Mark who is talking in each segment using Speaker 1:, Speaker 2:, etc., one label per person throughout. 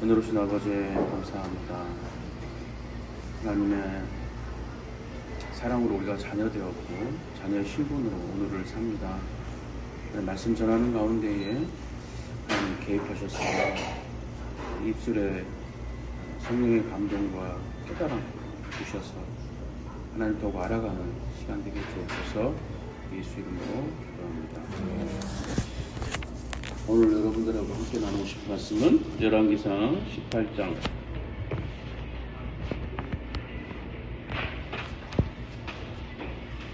Speaker 1: 은혜로우신 아버지 감사합니다. 하나님의 사랑으로 우리가 자녀 되었고 자녀의 신분으로 오늘을 삽니다. 말씀 전하는 가운데에 하나님 개입하셔서 입술에 성령의 감동과 깨달음 주셔서 하나님 더욱 알아가는 시간 되게 주옵소서. 예수 이름으로 기도합니다. 오늘 여러분들하고 함께 나누고 싶은 말씀은 열왕기상 18장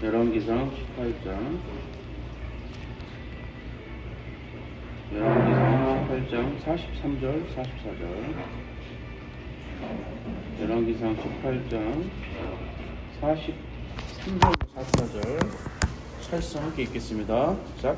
Speaker 1: 열왕기상 18장 43절 44절 열왕기상 18장 43절 44절 찰성 함께 읽겠습니다. 시작.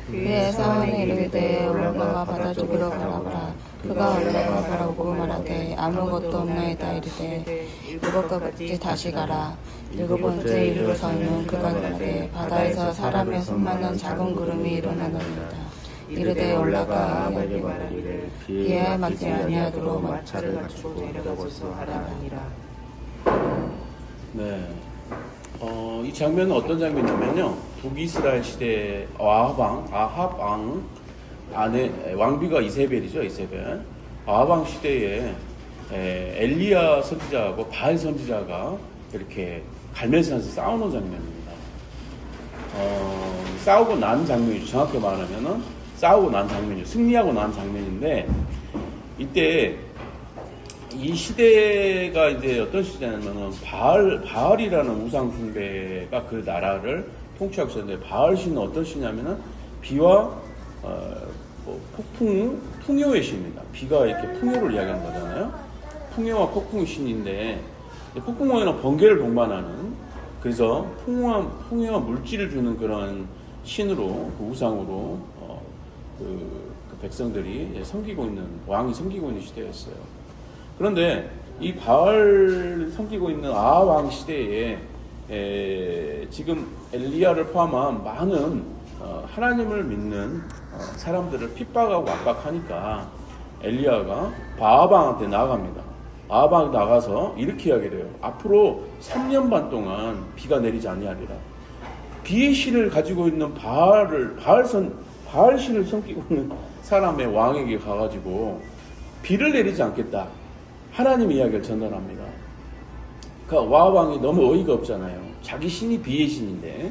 Speaker 2: 그의 사원이 이르되 올라가 바다 쪽으로 가라보라. 그가 올라가 바라보고 말하되 아무것도 없나이다. 이르되 이것과 같이 다시 가라. 일곱 번째 이르러서는 그가 말하되 바다에서 사람의 손만한 작은 구름이 일어나느니라. 이르되 올라가 아합에게 말하기를 비에 맞지 아니하도록 마차를 갖추고 내려가서 하라 하니라.
Speaker 1: 네. 이 장면은 어떤 장면이냐면요. 북이스라엘 시대 아합 왕 아내 왕비가 이세벨이죠. 이세벨. 아합 왕 시대에 엘리야 선지자하고 바알 선지자가 이렇게 갈멜산에서 싸우는 장면입니다. 싸우고 난 장면이죠. 정확히 말하면은 싸우고 난 장면이죠. 승리하고 난 장면인데 이때 이 시대가 이제 어떤 시대냐면은 바알이라는 우상 숭배가 그 나라를 통치하고 있었는데 바알 신은 어떤 신이냐면은 비와 폭풍, 풍요의 신입니다. 비가 이렇게 풍요를 이야기하는 거잖아요. 풍요와 폭풍의 신인데 폭풍왕에는 번개를 동반하는 그래서 풍요와 물질을 주는 그런 신으로 그 우상으로 그 백성들이 섬기고 있는 왕이 섬기고 있는 시대였어요. 그런데 이 바알 섬기고 있는 아합 왕 시대에 지금 엘리야를 포함한 많은 하나님을 믿는 사람들을 핍박하고 압박하니까 엘리야가 아합 왕한테 나아갑니다. 아합 왕이 나가서 이렇게 이야기를 해요. 앞으로 3년 반 동안 비가 내리지 아니하리라. 비의 신을 가지고 있는 바알 신을 섬기고 있는 사람의 왕에게 가가지고 비를 내리지 않겠다. 하나님 이야기를 전달합니다. 그러니까 와왕이 너무 어이가 없잖아요. 자기 신이 비의 신인데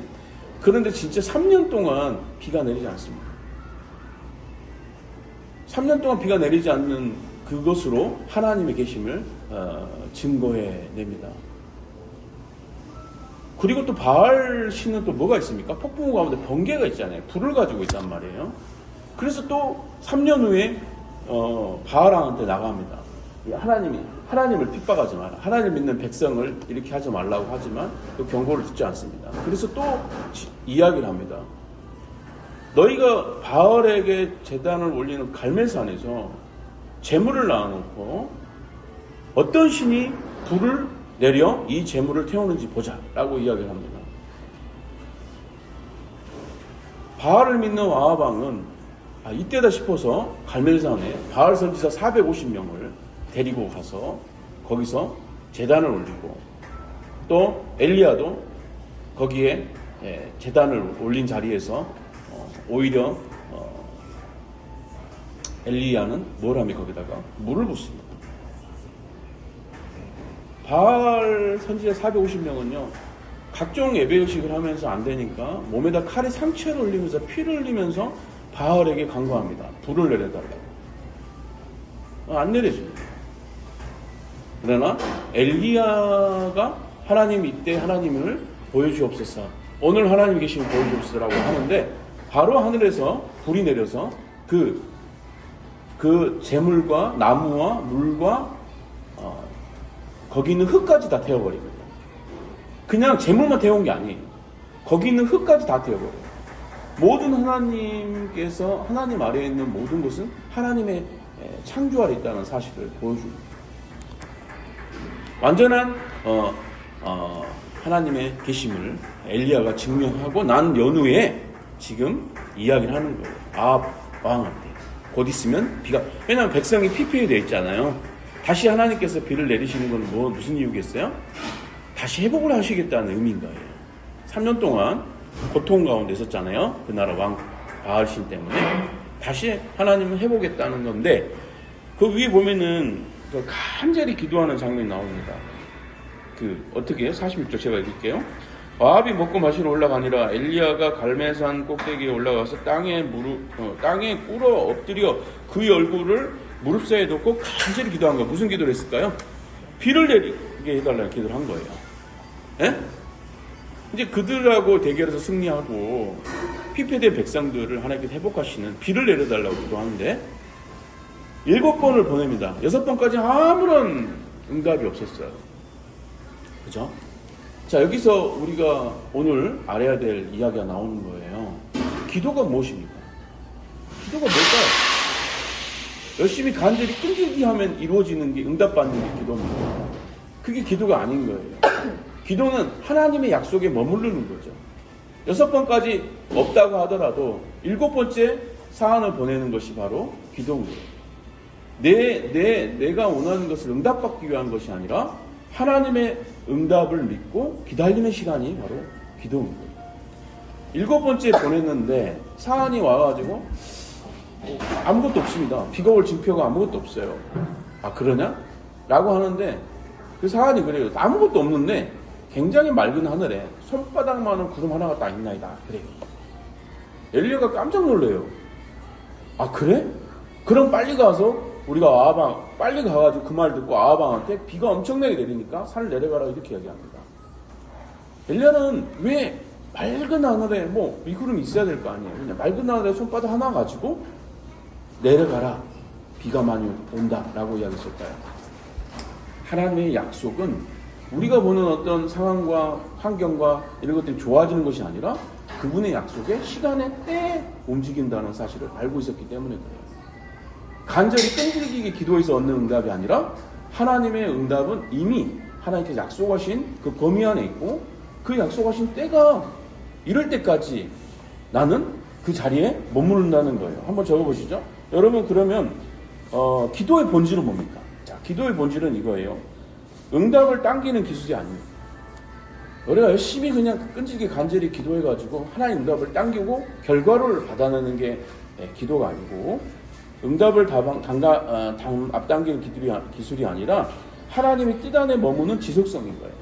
Speaker 1: 그런데 진짜 3년 동안 비가 내리지 않습니다. 3년 동안 비가 내리지 않는 그것으로 하나님의 계심을 증거해 냅니다. 그리고 또 바알 신은 또 뭐가 있습니까? 폭풍우 가운데 번개가 있잖아요. 불을 가지고 있단 말이에요. 그래서 또 3년 후에 바알왕한테 나갑니다. 하나님을 핍박하지 마라. 하나님 믿는 백성을 이렇게 하지 말라고 하지만 그 경고를 듣지 않습니다. 그래서 또 이야기를 합니다. 너희가 바알에게 제단을 올리는 갈멜산에서 제물을 놔놓고 어떤 신이 불을 내려 이 제물을 태우는지 보자 라고 이야기를 합니다. 바알을 믿는 아합 왕은 이때다 싶어서 갈멜산에 바알 선지자 450명을 데리고 가서 거기서 제단을 올리고 또 엘리야도 거기에 제단을 올린 자리에서 오히려 엘리야는 뭘 하면 거기다가 물을 붓습니다. 바알 선지자 450명은요 각종 예배의식을 하면서 안 되니까 몸에다 칼에 상처를 흘리면서 피를 흘리면서 바알에게 간구합니다. 불을 내려달라고. 안 내려줍니다. 그러나 엘리야가 하나님 이때 하나님을 보여주옵소서. 오늘 하나님 계시면 보여주옵소서라고 하는데 바로 하늘에서 불이 내려서 그 재물과 나무와 물과 거기 있는 흙까지 다 태워버립니다. 그냥 재물만 태운 게 아니에요. 거기 있는 흙까지 다 태워버려요. 모든 하나님께서 하나님 아래에 있는 모든 것은 하나님의 창조 아래 있다는 사실을 보여줍니다. 완전한 하나님의 계심을 엘리야가 증명하고 난 연후에 지금 이야기를 하는 거예요. 아합 왕한테 곧 있으면 비가, 왜냐하면 백성이 피폐되어 있잖아요. 다시 하나님께서 비를 내리시는 건 무슨 이유겠어요? 다시 회복을 하시겠다는 의미인 거예요. 3년 동안 고통 가운데 있었잖아요. 그 나라 왕 바알신 때문에. 다시 하나님은 해보겠다는 건데, 그 위에 보면은 간절히 기도하는 장면이 나옵니다. 어떻게 해요? 46절 제가 읽을게요. 아합이 먹고 마시러 올라가니라 엘리야가 갈멜산 꼭대기에 올라가서 땅에 꿇어 엎드려 그의 얼굴을 무릎 사이에 놓고 간절히 기도한 거예요. 무슨 기도를 했을까요? 비를 내리게 해달라는 기도를 한 거예요. 예? 이제 그들하고 대결해서 승리하고 피폐된 백성들을 하나님께서 회복하시는 비를 내려달라고 기도하는데 7번을 보냅니다. 6번까지 아무런 응답이 없었어요. 그죠? 자, 여기서 우리가 오늘 알아야 될 이야기가 나오는 거예요. 기도가 무엇입니까? 기도가 뭘까요? 열심히 간절히 끈질기 하면 이루어지는 게, 응답받는 게 기도입니다. 그게 기도가 아닌 거예요. 기도는 하나님의 약속에 머무르는 거죠. 6번까지 없다고 하더라도 7번째 사안을 보내는 것이 바로 기도인 거예요. 내가 원하는 것을 응답받기 위한 것이 아니라 하나님의 응답을 믿고 기다리는 시간이 바로 기도인 거예요. 7번째 보냈는데 사안이 와가지고 아무것도 없습니다. 비가 올 징표가 아무것도 없어요. 아, 그러냐? 라고 하는데 그 사안이 그래요. 아무것도 없는데 굉장히 맑은 하늘에 손바닥만한 구름 하나가 딱 있나이다. 그래요. 엘리야가 깜짝 놀래요. 아, 그래? 그럼 빨리 가서 우리가 빨리 가가지고 그 말 듣고 아하방한테 비가 엄청나게 내리니까 산을 내려가라 이렇게 이야기합니다. 엘리야는 왜 맑은 하늘에 비구름이 있어야 될 거 아니에요. 그냥 맑은 하늘에 손바닥 하나 가지고 내려가라. 비가 많이 온다라고 이야기했을까요? 하나님의 약속은 우리가 보는 어떤 상황과 환경과 이런 것들이 좋아지는 것이 아니라 그분의 약속에 시간에 때에 움직인다는 사실을 알고 있었기 때문에 그래요. 간절히 끈질기게 기도해서 얻는 응답이 아니라 하나님의 응답은 이미 하나님께서 약속하신 그 범위 안에 있고 그 약속하신 때가 이럴 때까지 나는 그 자리에 머무른다는 거예요. 한번 적어보시죠. 여러분, 그러면 기도의 본질은 뭡니까? 자, 기도의 본질은 이거예요. 응답을 당기는 기술이 아닙니다. 우리가 열심히 그냥 끈질기게 간절히 기도해가지고 하나님 응답을 당기고 결과를 받아내는 게 기도가 아니고, 응답을 앞당기는 기술이 아니라 하나님의 뜻 안에 머무는 지속성인 거예요.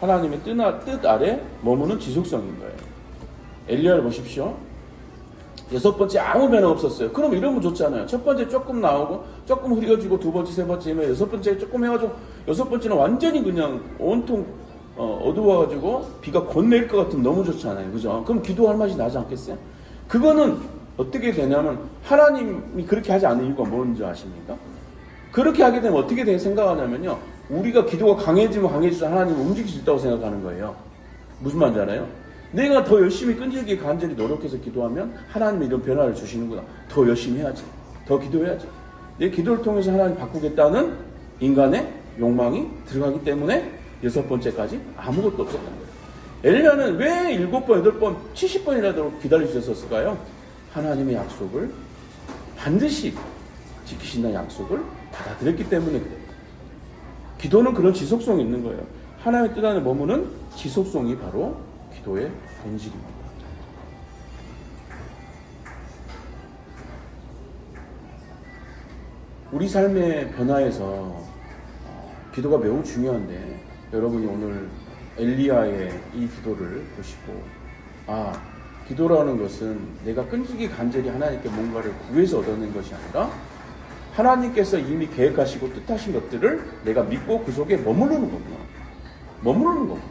Speaker 1: 하나님의 뜻 아래 머무는 지속성인 거예요. 엘리야를 보십시오. 6번째 아무 변화 없었어요. 그럼 이러면 좋잖아요. 첫 번째 조금 나오고 조금 흐려지고 2번째, 3번째면 6번째 조금 해가지고 6번째는 완전히 그냥 온통 어두워가지고 비가 곧 내릴 것 같으면 너무 좋잖아요. 그죠? 그럼 기도할 맛이 나지 않겠어요? 그거는 어떻게 되냐면 하나님이 그렇게 하지 않는 이유가 뭔지 아십니까? 그렇게 하게 되면 어떻게 생각하냐면요. 우리가 기도가 강해지면 강해질수록 하나님은 움직일 수 있다고 생각하는 거예요. 무슨 말인지 알아요? 내가 더 열심히 끈질기게 간절히 노력해서 기도하면 하나님이 이런 변화를 주시는구나. 더 열심히 해야지. 더 기도해야지. 내 기도를 통해서 하나님 바꾸겠다는 인간의 욕망이 들어가기 때문에 6번째까지 아무것도 없었던 거예요. 엘리야는 왜 7번, 8번, 70번이라도 기다릴 수 있었을까요? 하나님의 약속을 반드시 지키신다는 약속을 받아들였기 때문에 그래요. 기도는 그런 지속성이 있는 거예요. 하나님의 뜻 안에 머무는 지속성이 바로 기도의 본질입니다. 우리 삶의 변화에서 기도가 매우 중요한데, 여러분이 오늘 엘리야의 이 기도를 보시고, 기도라는 것은 내가 끈질기 간절히 하나님께 뭔가를 구해서 얻어낸 것이 아니라 하나님께서 이미 계획하시고 뜻하신 것들을 내가 믿고 그 속에 머무르는 거구나. 머무르는 거구나.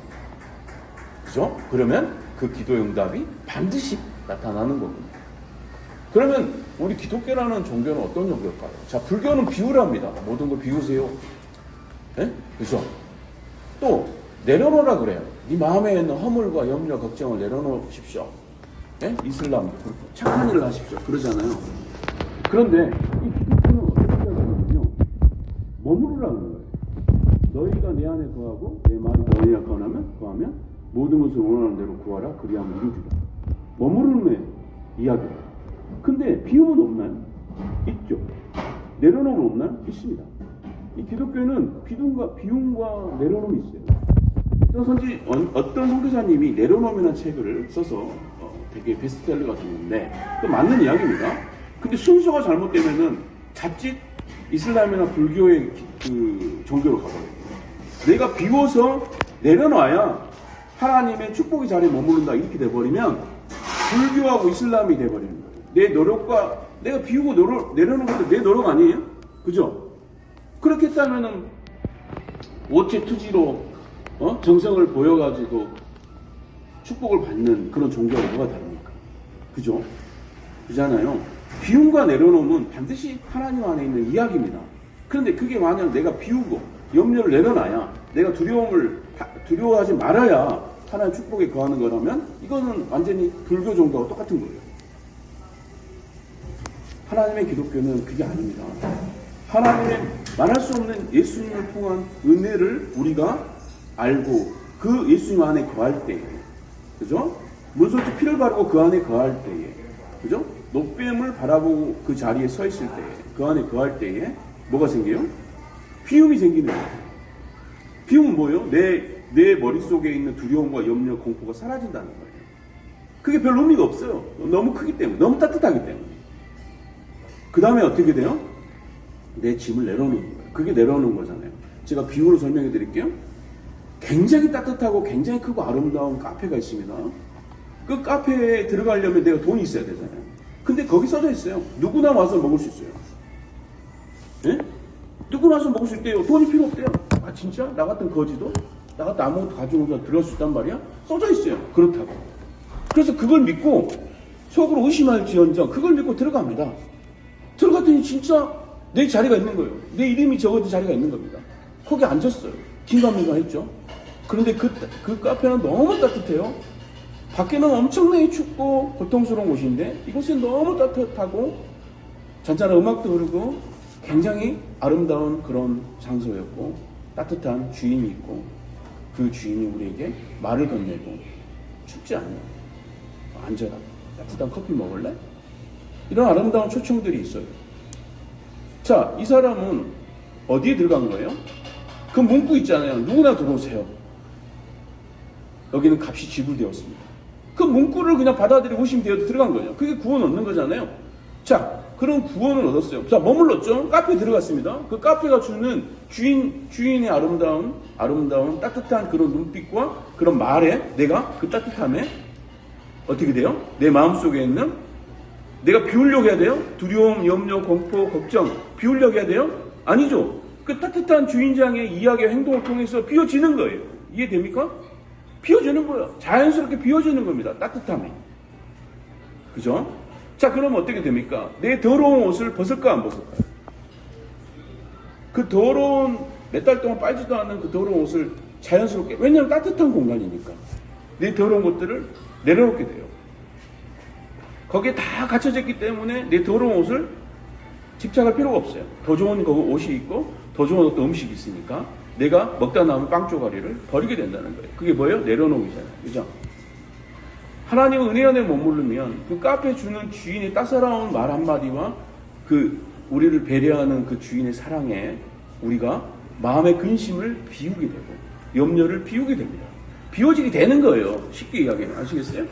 Speaker 1: 그죠? 그러면 그 기도의 응답이 반드시 나타나는 거구나. 그러면 우리 기독교라는 종교는 어떤 종교일까요? 자, 불교는 비유랍니다. 모든 걸 비우세요. 네? 그죠? 또 내려놓으라 그래요. 네 마음에 있는 허물과 염려, 걱정을 내려놓으십시오. 네? 이슬람 착한 일을 하십시오. 그러잖아요. 그런데 이 기독교는 어떻게 하냐면요, 머무르라는 거예요. 너희가 내 안에 거하고 내 말이 너희가 거하면 모든 것을 원하는 대로 구하라. 그리하면 이루리라. 머무르는 이야기예요. 근데 비움은 없나요? 있죠. 내려놓음은 없나요? 있습니다. 이 기독교는 비움과 내려놓음이 있어요. 어떤 선교사님이 내려놓음이라는 책을 써서 되게 베스트셀러가 됐는데 또 맞는 이야기입니다. 근데 순서가 잘못되면은 자칫 이슬람이나 불교의 그 종교로 가버려요. 내가 비워서 내려놔야 하나님의 축복의 자리에 머무른다 이렇게 돼버리면 불교하고 이슬람이 돼버리는 거예요. 내 노력과 내가 비우고 내려놓는 것도 내 노력 아니에요? 그죠? 그렇게 했다면은 오체 투지로 정성을 보여가지고 축복을 받는 그런 종교가 뭐가 다릅니까? 그죠? 그잖아요. 비움과 내려놓으면 반드시 하나님 안에 있는 이야기입니다. 그런데 그게 만약 내가 비우고 염려를 내려놔야 내가 두려워하지 말아야 하나님 축복에 거하는 거라면 이거는 완전히 불교 종교와 똑같은 거예요. 하나님의 기독교는 그게 아닙니다. 하나님의 말할 수 없는 예수님을 통한 은혜를 우리가 알고 그 예수님 안에 거할 때에, 그죠? 물솔직 피를 바르고 그 안에 거할 때에, 그죠? 노뱀을 바라보고 그 자리에 서 있을 때에, 그 안에 거할 때에 뭐가 생겨요? 비움이 생기는 거예요. 비움은 뭐예요? 내 머릿속에 있는 두려움과 염려, 공포가 사라진다는 거예요. 그게 별 의미가 없어요. 너무 크기 때문에, 너무 따뜻하기 때문에. 그 다음에 어떻게 돼요? 내 짐을 내려놓는 거예요. 그게 내려놓는 거잖아요. 제가 비유로 설명해 드릴게요. 굉장히 따뜻하고 굉장히 크고 아름다운 카페가 있습니다. 그 카페에 들어가려면 내가 돈이 있어야 되잖아요. 근데 거기 써져 있어요. 누구나 와서 먹을 수 있어요. 예? 누구나 와서 먹을 수 있대요. 돈이 필요 없대요. 아 진짜? 나 같은 거지도? 나 같은 아무것도 가지고서 들어갈 수 있단 말이야? 써져 있어요. 그렇다고. 그래서 그걸 믿고 속으로 의심할지언정 그걸 믿고 들어갑니다. 들어갔더니 진짜 내 자리가 있는 거예요. 내 이름이 적어진 자리가 있는 겁니다. 거기 앉았어요. 긴가민가 했죠. 그런데 그 카페는 너무 따뜻해요. 밖에는 엄청나게 춥고 고통스러운 곳인데 이곳은 너무 따뜻하고 잔잔한 음악도 흐르고 굉장히 아름다운 그런 장소였고 따뜻한 주인이 있고 그 주인이 우리에게 말을 건네고 춥지 않냐? 앉아라. 따뜻한 커피 먹을래? 이런 아름다운 초청들이 있어요. 자, 이 사람은 어디에 들어간 거예요? 그 문구 있잖아요. 누구나 들어오세요. 여기는 값이 지불되었습니다. 그 문구를 그냥 받아들이고 오시면 되어도 들어간 거예요. 그게 구원 얻는 거잖아요. 자, 그런 구원을 얻었어요. 자, 머물렀죠? 카페에 들어갔습니다. 그 카페가 주는 주인의 아름다운 따뜻한 그런 눈빛과 그런 말에 내가 그 따뜻함에 어떻게 돼요? 내 마음속에 있는 내가 비우려고 해야 돼요? 두려움, 염려, 공포, 걱정 비우려고 해야 돼요? 아니죠. 그 따뜻한 주인장의 이야기와 행동을 통해서 비워지는 거예요. 이해됩니까? 비워지는 거예요. 자연스럽게 비워지는 겁니다. 따뜻함이. 그죠? 자, 그러면 어떻게 됩니까? 내 더러운 옷을 벗을까 안 벗을까요? 그 더러운 몇 달 동안 빨지도 않는 그 더러운 옷을 자연스럽게, 왜냐하면 따뜻한 공간이니까 내 더러운 것들을 내려놓게 돼요. 거기에 다 갇혀져 있기 때문에 내 더러운 옷을 집착할 필요가 없어요. 더 좋은 옷이 있고 더 좋은 어떤 음식이 있으니까 내가 먹다 남은 빵 조가리를 버리게 된다는 거예요. 그게 뭐예요? 내려놓기잖아요. 그죠? 하나님은 은혜 안에 머무르면 그 카페 주는 주인의 따사로운 말 한마디와 그 우리를 배려하는 그 주인의 사랑에 우리가 마음의 근심을 비우게 되고 염려를 비우게 됩니다. 비워지게 되는 거예요. 쉽게 이야기하면. 아시겠어요?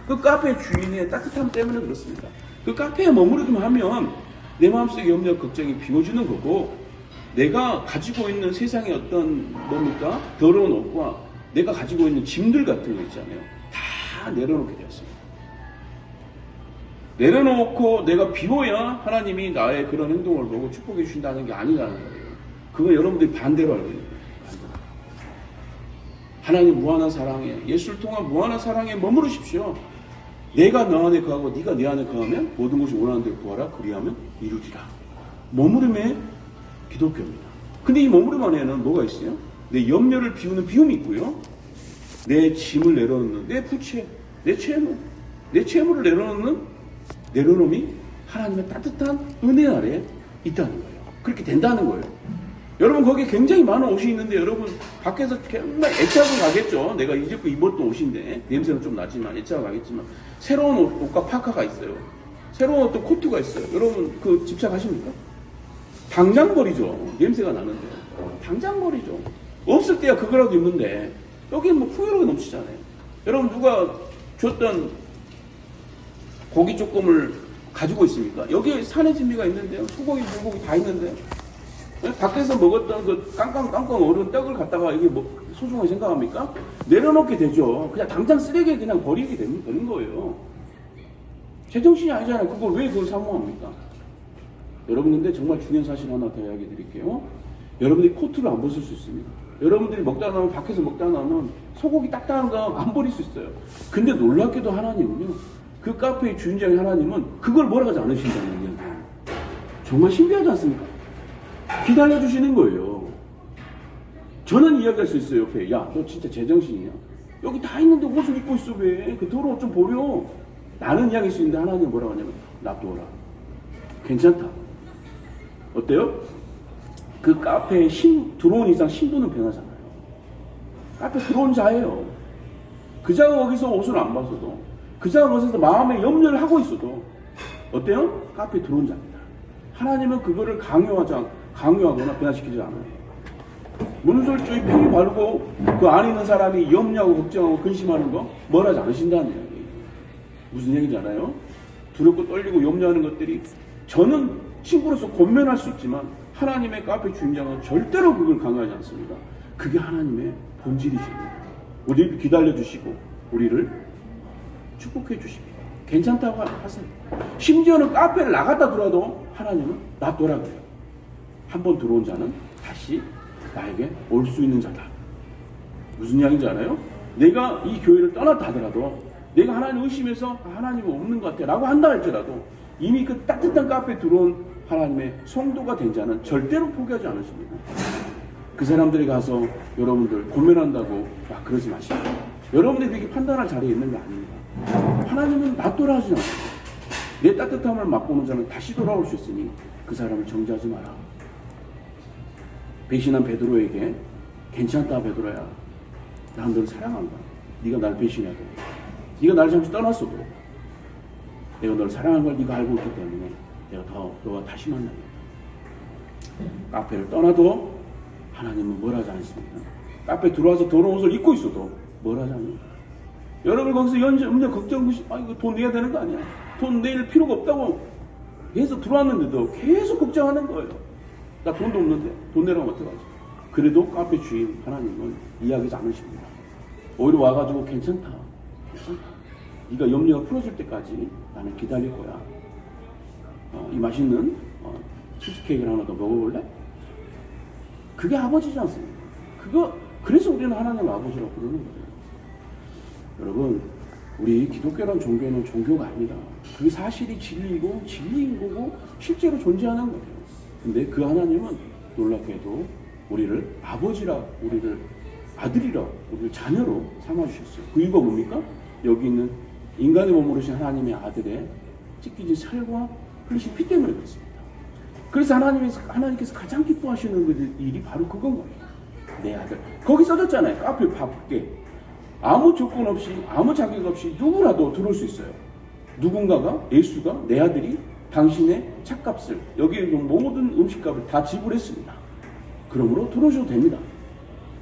Speaker 1: 그 카페 주인의 따뜻함 때문에 그렇습니다. 그 카페에 머무르기만 하면 내 마음속의 염려, 걱정이 비워지는 거고 내가 가지고 있는 세상의 어떤 뭡니까? 더러운 옷과 내가 가지고 있는 짐들 같은 거 있잖아요. 다 내려놓게 되었습니다. 내려놓고 내가 비워야 하나님이 나의 그런 행동을 보고 축복해 주신다는 게 아니라는 거예요. 그건 여러분들이 반대로 알고 있는 거예요. 하나님 무한한 사랑에, 예수를 통한 무한한 사랑에 머무르십시오. 내가 너 안에 거하고 네가 내 안에 거하면 모든 것이 원하는 대로 구하라. 그리하면 이루리라. 머무름의 기독교입니다. 근데 이 머무름 안에는 뭐가 있어요? 내 염려를 비우는 비움이 있고요. 내 짐을 내려놓는 내 부채, 내 채무를 내려놓음이 하나님의 따뜻한 은혜 아래 있다는 거예요. 그렇게 된다는 거예요. 여러분 거기에 굉장히 많은 옷이 있는데 여러분 밖에서 정말 애착을 가겠죠. 내가 이제껏 입었던 옷인데 냄새는 좀 나지만 애착을 가겠지만 새로운 옷과 파카가 있어요. 새로운 어떤 코트가 있어요. 여러분 그 집착하십니까? 당장 버리죠. 냄새가 나는데 당장 버리죠. 없을 때야 그거라도 입는데 여기 뭐 풍요로움이 넘치잖아요. 여러분 누가 줬던 고기 조금을 가지고 있습니까? 여기에 산의 진미가 있는데요. 소고기, 물고기 다 있는데 밖에서 먹었던 그 깡깡 얼은 떡을 갖다가 이게 뭐 소중하게 생각합니까? 내려놓게 되죠. 그냥 당장 쓰레기에 그냥 버리게 되는 거예요. 제정신이 아니잖아요. 그걸 왜 그걸 사모합니까? 여러분 근데 정말 중요한 사실 하나 더 이야기 드릴게요. 여러분들이 코트를 안 벗을 수 있습니다. 여러분들이 먹다 나면 밖에서 먹다 나면 소고기 딱딱한 거 안 버릴 수 있어요. 근데 놀랍게도 하나님은요. 그 카페의 주인장인 하나님은 그걸 몰아가지 않으신다는 얘기예요. 정말 신기하지 않습니까? 기다려주시는 거예요. 저는 이야기할 수 있어요. 옆에 야 너 진짜 제정신이냐? 여기 다 있는데 옷을 입고 있어 왜? 그 더러운 옷 좀 버려. 나는 이야기할 수 있는데 하나님은 뭐라고 하냐면 놔둬라. 괜찮다. 어때요? 그 카페에 들어온 이상 신분은 변하잖아요. 카페 들어온 자예요. 그 자가 거기서 옷을 안 봤어도 그 자가 거기서 마음에 염려를 하고 있어도 어때요? 카페에 들어온 자입니다. 하나님은 그거를 강요하거나 변화시키지 않아요. 문설주의 표기 바르고 그 안에 있는 사람이 염려하고 걱정하고 근심하는 거 뭘하지 않으신다는 이야기. 무슨 얘기인지 알아요? 두렵고 떨리고 염려하는 것들이 저는 친구로서 권면할 수 있지만 하나님의 카페 주인장은 절대로 그걸 강요하지 않습니다. 그게 하나님의 본질이십니다. 우리를 기다려주시고 우리를 축복해 주십니다. 괜찮다고 하세요. 심지어는 카페를 나갔다 들어와도 하나님은 놔둬라 그래요. 한번 들어온 자는 다시 나에게 올 수 있는 자다. 무슨 이야기인지 알아요? 내가 이 교회를 떠났다 하더라도 내가 하나님 의심해서 하나님은 없는 것 같아 라고 한다 할지라도 이미 그 따뜻한 카페에 들어온 하나님의 성도가 된 자는 절대로 포기하지 않으십니다. 그 사람들이 가서 여러분들 고민한다고 막 그러지 마십시오. 여러분들이 그렇게 판단할 자리에 있는 게 아닙니다. 하나님은 놔둬라 하지 않습니다. 내 따뜻함을 맛보는 자는 다시 돌아올 수 있으니 그 사람을 정죄하지 마라. 배신한 베드로에게 괜찮다 베드로야. 난 널 사랑한다. 네가 날 배신해도 네가 나를 잠시 떠났어도 내가 널 사랑하는 걸 네가 알고 있기 때문에 내가 너가 다시 만나겠다. 카페를 떠나도 하나님은 뭘 하지 않습니다. 카페 들어와서 더러운 옷을 입고 있어도 뭘 하지 않습니다. 여러분 거기서 염려 걱정 이거 돈 내야 되는 거 아니야. 돈 낼 필요가 없다고 계속 들어왔는데도 계속 걱정하는 거예요. 나 돈도 없는데 돈 내라면 어떡하지? 그래도 카페 주인 하나님은 이야기하지 않으십니다. 오히려 와가지고 괜찮다. 네가 염려가 풀어질 때까지 나는 기다릴 거야. 이 맛있는 치즈케이크를 하나 더 먹어볼래? 그게 아버지지 않습니까? 그래서 우리는 하나님 아버지라고 부르는 거예요. 여러분, 우리 기독교라는 종교는 종교가 아닙니다. 그게 사실이 진리이고 진리인 거고 실제로 존재하는 거예요. 근데 그 하나님은 놀랍게도 우리를 아버지라, 우리를 아들이라, 우리를 자녀로 삼아주셨어요. 그 이유가 뭡니까? 여기 있는 인간의 몸으로 오신 하나님의 아들의 찢기진 살과 흘리신 피 때문에 그렇습니다. 그래서 하나님께서 가장 기뻐하시는 일이 바로 그건 거예요. 내 아들. 거기 써졌잖아요. 카페 밖에. 아무 조건 없이, 아무 자격 없이 누구라도 들어올 수 있어요. 누군가가, 예수가, 내 아들이 당신의 찻값을, 여기 있는 모든 음식값을 다 지불했습니다. 그러므로 들어오셔도 됩니다.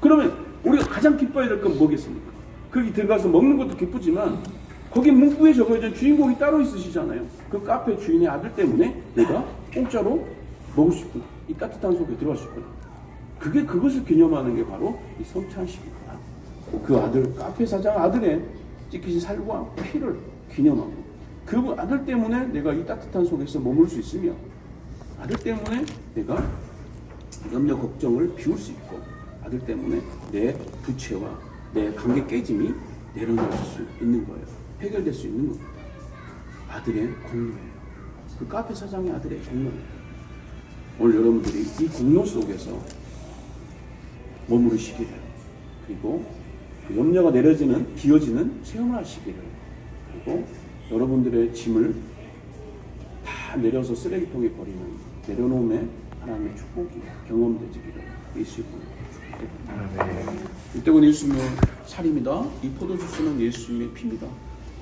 Speaker 1: 그러면 우리가 가장 기뻐해야 될 건 뭐겠습니까? 거기 들어가서 먹는 것도 기쁘지만 거기 문구에 적어진 주인공이 따로 있으시잖아요. 그 카페 주인의 아들 때문에 내가 공짜로 먹을 수 있구나. 이 따뜻한 속에 들어갈 수 있구나. 그것을 기념하는 게 바로 이 성찬식이구나. 그 아들, 카페 사장 아들의 찢기진 살과 피를 기념하고 그 아들 때문에 내가 이 따뜻한 속에서 머물 수 있으며 아들 때문에 내가 염려 걱정을 비울 수 있고 아들 때문에 내 부채와 내 관계 깨짐이 내려놓을 수 있는 거예요. 해결될 수 있는 겁니다. 아들의 공로예요. 그 카페 사장의 아들의 공로예요. 오늘 여러분들이 이 공로 속에서 머무르시기를 그리고 그 염려가 기어지는 체험을 하시기를 그리고 여러분들의 짐을 다 내려서 쓰레기통에 버리는 내려놓음의 하나님의 축복이 경험되기를 예수의 이름으로 이때는 예수님의 살입니다. 이 포도주스는 예수님의 피입니다.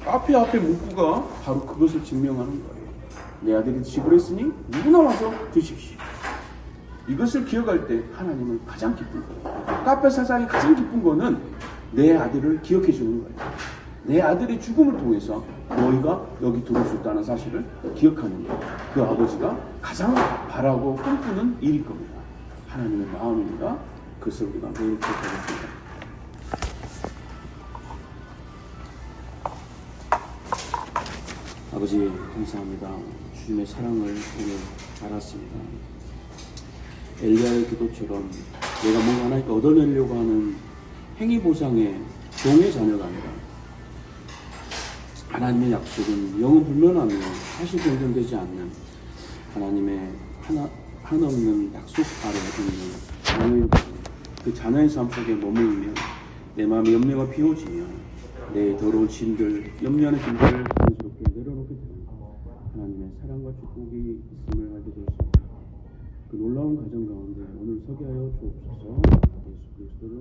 Speaker 1: 카페 앞에 문구가 바로 그것을 증명하는 거예요. 내 아들이 지불했으니 누구나 와서 드십시오. 이것을 기억할 때 하나님은 가장 기쁜 거예요. 카페 사장이 가장 기쁜 거는 내 아들을 기억해 주는 거예요. 내 아들의 죽음을 통해서 너희가 여기 들어올 수 있다는 사실을 기억하는 거예요. 그 아버지가 가장 바라고 꿈꾸는 일일 겁니다. 하나님의 마음입니다. 그것을 우리가 매일 기억하겠습니다. 아버지 감사합니다. 주님의 사랑을 오늘 알았습니다. 엘리야의 기도처럼 내가 뭔가 하나님께 얻어내려고 하는 행위 보상의 종의 자녀가 아니라 하나님의 약속은 영원 불면하며 다시 변경되지 않는 하나님의 한없는 약속 아래 있는 그 자녀의 삶 속에 머물며 내 마음의 염려가 비워지며 내 더러운 짐들, 염려하는 짐들을 자연스럽게 내려놓게 되는 하나님의 사랑과 축복이 있음을 알게 되었습니다. 그 놀라운 가정 가운데 오늘 서게 하여 주옵소서. 예수 그리스도를